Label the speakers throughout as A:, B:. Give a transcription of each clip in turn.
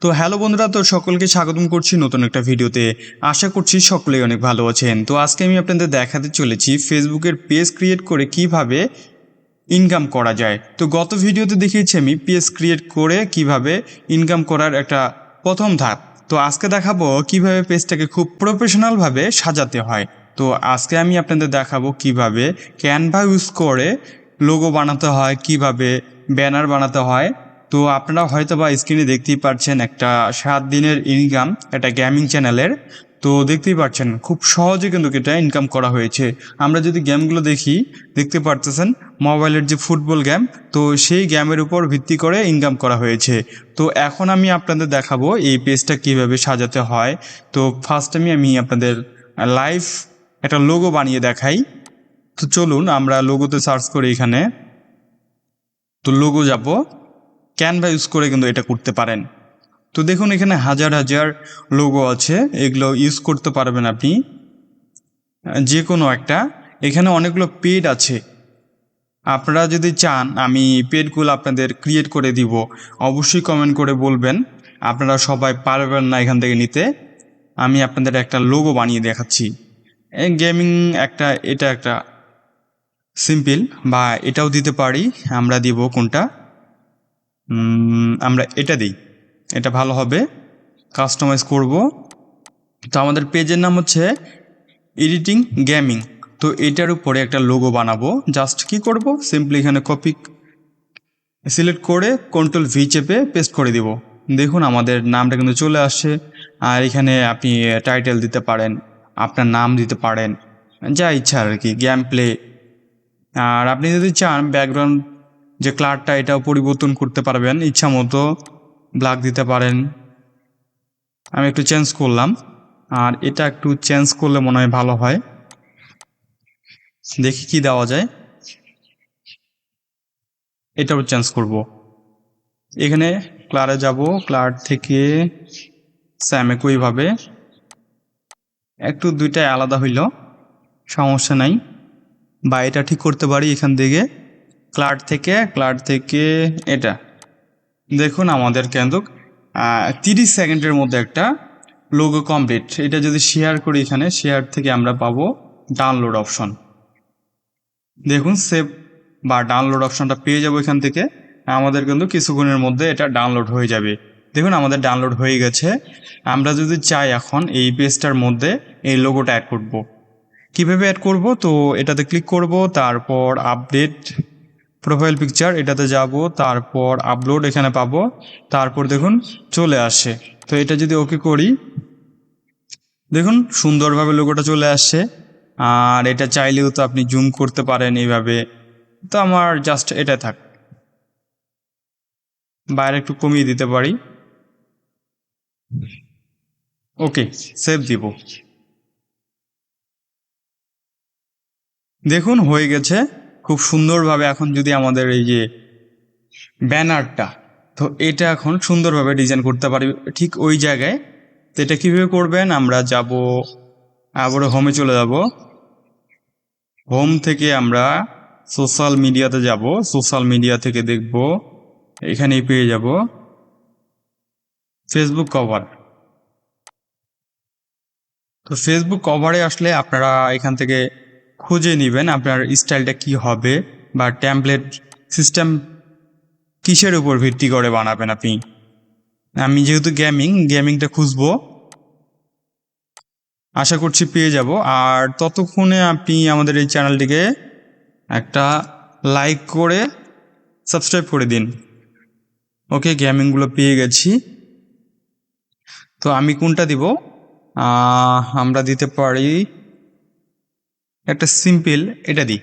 A: তো হ্যালো বন্ধুরা, তো সকলকে স্বাগতম করছি নতুন একটা ভিডিওতে। আশা করছি সকলেই অনেক ভালো আছেন। তো আজকে আমি আপনাদের দেখাতে চলেছি ফেসবুকের পেজ ক্রিয়েট করে কিভাবে ইনকাম করা যায়। তো গত ভিডিওতে দেখিয়েছি আমি পেজ ক্রিয়েট করে কিভাবে ইনকাম করার একটা প্রথম ধাপ। তো আজকে দেখাবো কিভাবে পেজটাকে খুব প্রফেশনালভাবে সাজাতে হয়। তো আজকে আমি আপনাদের দেখাবো কিভাবে ক্যানভা ইউজ করে লোগো বানাতে হয়, কিভাবে ব্যানার বানাতে হয়। তো আপনারা হয়তো বা স্ক্রিনে দেখতেই পাচ্ছেন একটা 7 দিনের ইনকাম একটা গেমিং চ্যানেলের। তো দেখতেই পাচ্ছেন খুব সহজে কিন্তু এটা ইনকাম করা হয়েছে। আমরা যদি গেমগুলো দেখি, দেখতে পারতেছেন মোবাইলের যে ফুটবল গেম, তো সেই গেমের উপর ভিত্তি করে ইনকাম করা হয়েছে। তো এখন আমি আপনাদের দেখাবো এই পেজটা কিভাবে সাজাতে হয়। তো ফার্স্ট আমি আপনাদের লাইভ একটা লোগো বানিয়ে দেখাই। তো চলুন আমরা লোগোতে সার্চ করি এখানে। তো লোগো যাব, ক্যানভা ইউজ করে কিন্তু এটা করতে পারেন। তো দেখুন এখানে হাজার হাজার লোগো আছে, এগুলো ইউজ করতে পারবেন আপনি যে কোনো একটা। এখানে অনেকগুলো পেড আছে, আপনারা যদি চান আমি পেডগুলো আপনাদের ক্রিয়েট করে দিব। অবশ্যই কমেন্ট করে বলবেন, আপনারা সবাই পারবেন না এখান থেকে নিতে। আমি আপনাদের একটা লোগো বানিয়ে দেখাচ্ছি। গেমিং একটা, এটা একটা সিম্পল, বা এটাও দিতে পারি। আমরা দিব কোনটা, আমরা এটা দিই, এটা ভালো হবে। কাস্টমাইজ করব। তো আমাদের পেজের নাম হচ্ছে এডিটিং গেমিং। তো এটার উপরে একটা লোগো বানাবো। জাস্ট কি করব, সিম্পলি এখানে কপি সিলেক্ট করে কন্ট্রোল ভি চেপে পেস্ট করে দিব। দেখুন আমাদের নামটা কিন্তু চলে আসছে। আর এখানে আপনি টাইটেল দিতে পারেন, আপনার নাম দিতে পারেন, যা ইচ্ছা আর কি, গেম প্লে। আর আপনি যদি চান ব্যাকগ্রাউন্ড যে কালারটা, এটাও পরিবর্তন করতে পারবেন ইচ্ছা মতো, ব্ল্যাক দিতে পারেন। আমি একটু চেঞ্জ করলাম, আর এটা একটু চেঞ্জ করলে মনে হয় ভালো হয়। দেখি কি দেওয়া যায়, এটাও চেঞ্জ করব। এখানে ক্লারে যাব, ক্লার থেকে স্যাম একইভাবে, একটু দুইটাই আলাদা হইল, সমস্যা নাই। বা এটা ঠিক করতে পারি এখান থেকে, ক্লার থেকে এটা। দেখুন আমাদের কিন্তু 30 সেকেন্ডের মধ্যে একটা লোগো কমপ্লিট। এটা যদি শেয়ার করি, এখানে শেয়ার থেকে আমরা পাবো ডাউনলোড অপশন। দেখুন সেভ বা ডাউনলোড অপশনটা পেয়ে যাবো এখান থেকে। আমাদের কিন্তু কিছুক্ষণের মধ্যে এটা ডাউনলোড হয়ে যাবে। দেখুন আমাদের ডাউনলোড হয়ে গেছে। আমরা যদি চাই এখন এই পেজটার মধ্যে এই লোগোটা অ্যাড করব। কিভাবে অ্যাড করব, তো এটাতে ক্লিক করব, তারপর আপডেট প্রোফাইল পিকচার এটাতে যাব, তারপর আপলোড এখানে পাবো, তারপর দেখুন চলে আসে। তো এটা যদি ওকে করি, দেখুন সুন্দরভাবে লোগোটা চলে আসছে। আর এটা চাইলেও তো আপনি জুম করতে পারেন এইভাবে। তো আমার জাস্ট এটা থাক, বাইরে একটু কমিয়ে দিতে পারি। ওকে, সেভ দিব। দেখুন হয়ে গেছে খুব সুন্দরভাবে। এখন যদি আমাদের এই যে ব্যানারটা, তো এটা এখন সুন্দরভাবে ডিজাইন করতে পারি ঠিক ওই জায়গায়। তো এটা কীভাবে করবেন, আমরা যাব আবার হোমে চলে যাব। হোম থেকে আমরা সোশ্যাল মিডিয়াতে যাব, সোশ্যাল মিডিয়া থেকে দেখব এখানেই পেয়ে যাব ফেসবুক কভার। তো ফেসবুক কভারে আসলে আপনারা এখান থেকে খুঁজে নেবেন আপনার স্টাইলটা কি হবে, বা টেমপ্লেট সিস্টেম কিসের উপর ভিত্তি করে বানাবেন আপনি। আমি যেহেতু গেমিংটা খুঁজবো, আশা করছি পেয়ে যাব। আর ততক্ষণে আপনি আমাদের এই চ্যানেলটিকে একটা লাইক করে সাবস্ক্রাইব করে দিন। ওকে, গেমিংগুলো পেয়ে গেছি। তো আমি কোনটা দিব, আমরা দিতে পারি একটা সিম্পল, এটা দিই।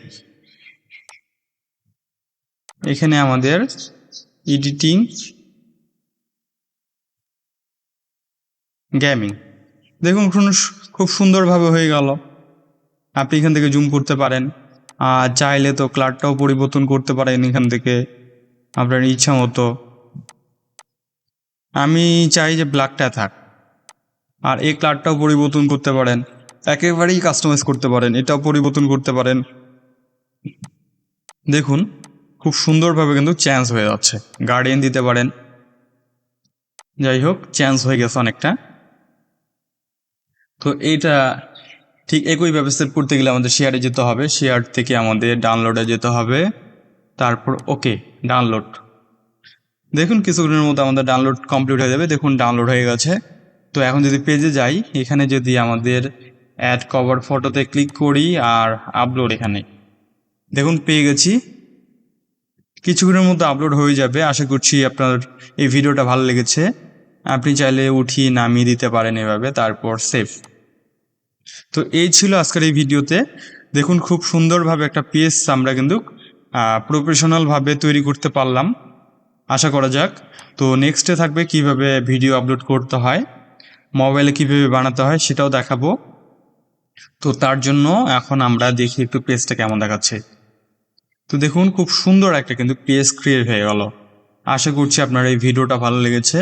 A: এখানে আমাদের এডিটিং গেমিং, দেখুন খুব সুন্দরভাবে হয়ে গেল। আপনি এখান থেকে জুম করতে পারেন, আর চাইলে তো কালারটাও পরিবর্তন করতে পারেন এখান থেকে আপনার ইচ্ছা মতো। আমি চাই যে ব্ল্যাকটা থাক, আর এই কালারটাও পরিবর্তন করতে পারেন, একেবারেই কাস্টমাইজ করতে পারেন, এটাও পরিবর্তন করতে পারেন। দেখুন খুব সুন্দরভাবে কিন্তু চেঞ্জ হয়ে যাচ্ছে। গার্ডিয়ান দিতে পারেন, যাই হোক, চেঞ্জ হয়ে গেছে অনেকটা। তো এইটা ঠিক একইভাবে সেভ করতে গেলে আমাদের শেয়ারে যেতে হবে, শেয়ার থেকে আমাদের ডাউনলোডে যেতে হবে, তারপর ওকে ডাউনলোড। দেখুন কিছুক্ষণের মধ্যে আমাদের ডাউনলোড কমপ্লিট হয়ে যাবে। দেখুন ডাউনলোড হয়ে গেছে। তো এখন যদি পেজে যাই, এখানে যদি আমাদের অ্যাড কভার ফটোতে ক্লিক করি আর আপলোড, এখানে দেখুন পেয়ে গেছি। কিছুক্ষণের মধ্যে আপলোড হয়ে যাবে। আশা করছি আপনার এই ভিডিওটা ভালো লেগেছে। আপনি চাইলে উঠিয়ে নামিয়ে দিতে পারেন এভাবে, তারপর সেভ। তো এই ছিল আজকের এই ভিডিওতে। দেখুন খুব সুন্দরভাবে একটা পেজ আমরা কিন্তু প্রফেশনালভাবে তৈরি করতে পারলাম, আশা করা যাক। তো নেক্সটে থাকবে কিভাবে ভিডিও আপলোড করতে হয়, মোবাইলে কিভাবে বানাতে হয় সেটাও দেখাবো। তো তার জন্য এখন আমরা দেখি একটু পেজটা কেমন দেখাচ্ছে। তো দেখুন খুব সুন্দর একটা কিন্তু পেজ ক্রিয়েট হয়ে গেল। আশা করছি আপনার এই ভিডিওটা ভালো লেগেছে।